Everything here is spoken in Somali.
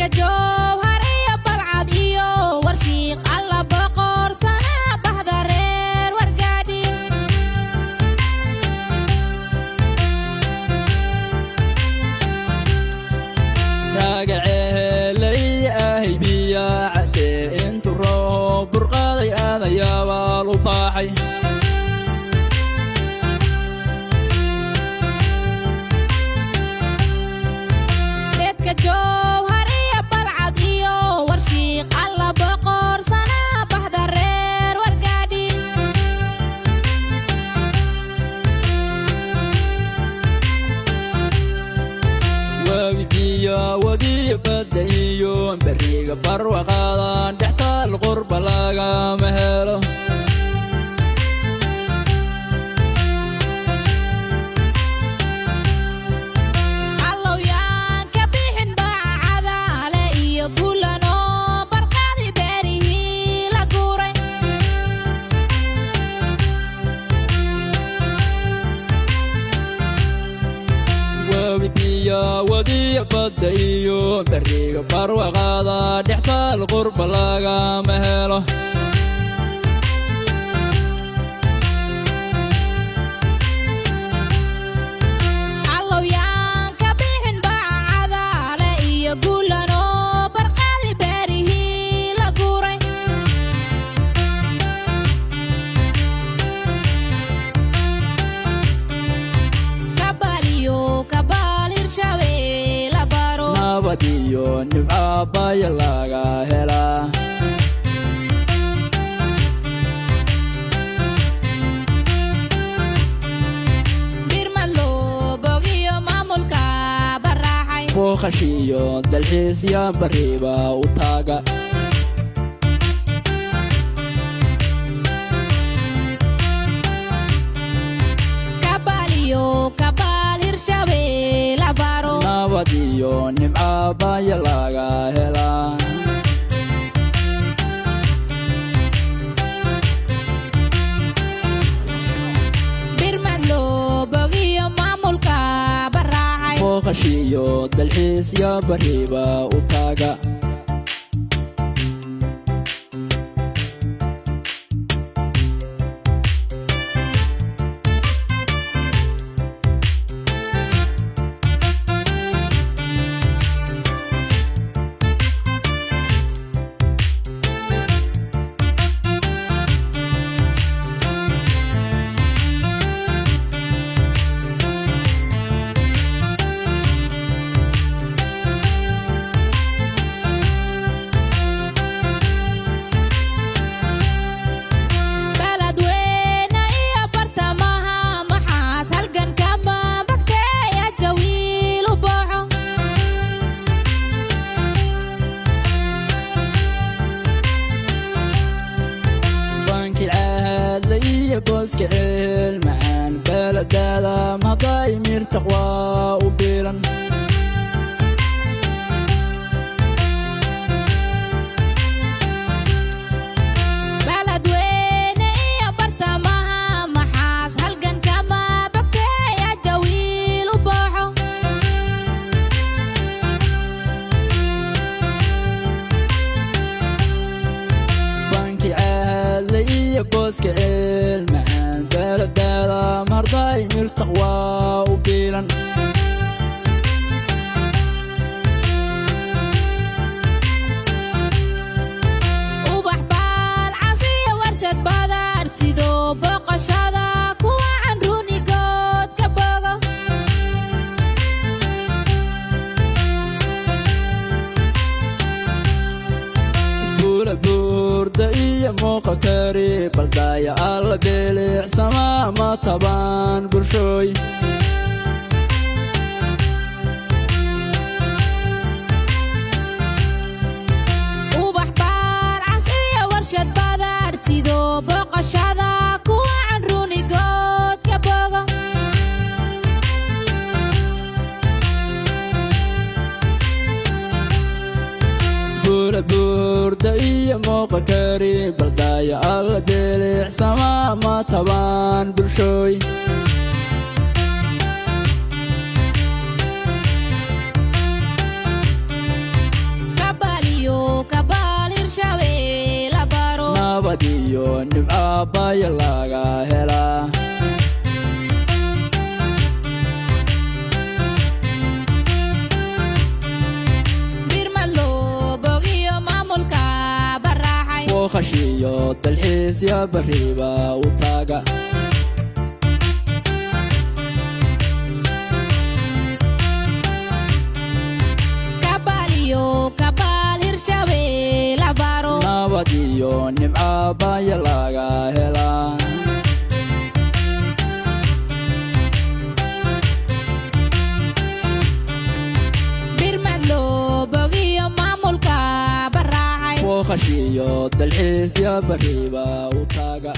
jowhar iyo balcad iyo warshiiq alla boqor sana bahda reer wargaadhi raagaceelay ahay biya cadde intu roob burqaaday aadayaabaa lu baaxay jowhar iyo balcad iyo warshiiq alla boqor sana bahda reer wargaadhi wabigiya wadiya badda iyo beriga barwaqaadan dhextaal qurba lagama helo wadiya badda iyo beriga barwaqaada dhextaal qurba lagama helo allowyan ka bixin baacadaale iyo guulano barqaadi beerihii la guuray nabadiyo nimca baya laga helaa birmadlo bogiyo maamulka baraaxay booqashiyo dalxiisya bariba u taaga kabaal hirshabeel abaro nabadiyo nimca baya laga helaa birmadlo bogiyo maamulka baraaxay booqashiyo dalxiisya bariba u taaga boskiceel macaan beeladaada mahday mir taqwa u biilan baladweyne iyo bartamaha maxaas halgan kama bagteeya jawiil u booxo banki caadle iyo boskiceel macaan beeladaada mahday mir taqwa u biilan ubax baal casiya warshad badar sidoo boqoshada kuwa canrunigood ka bogo buula buurda iyo muuqa kari baldaya alla beelicsama ma tabaan bulshooy ubax baal casiya warshad badar sidoo boqoshada kuwa canrunigood ka bogo buula buurda iyo muuqa kari baldaya alla beelicsama ma tabaan bulshooy nimca baya laga helaa khashiyo dalxiis ya bariba u taaga kabal hirshabeel abaro nabad iyo nimca baya laga helaa birmadlo bogiyo maamulka khashiyo dalxiis ya bariba u taaga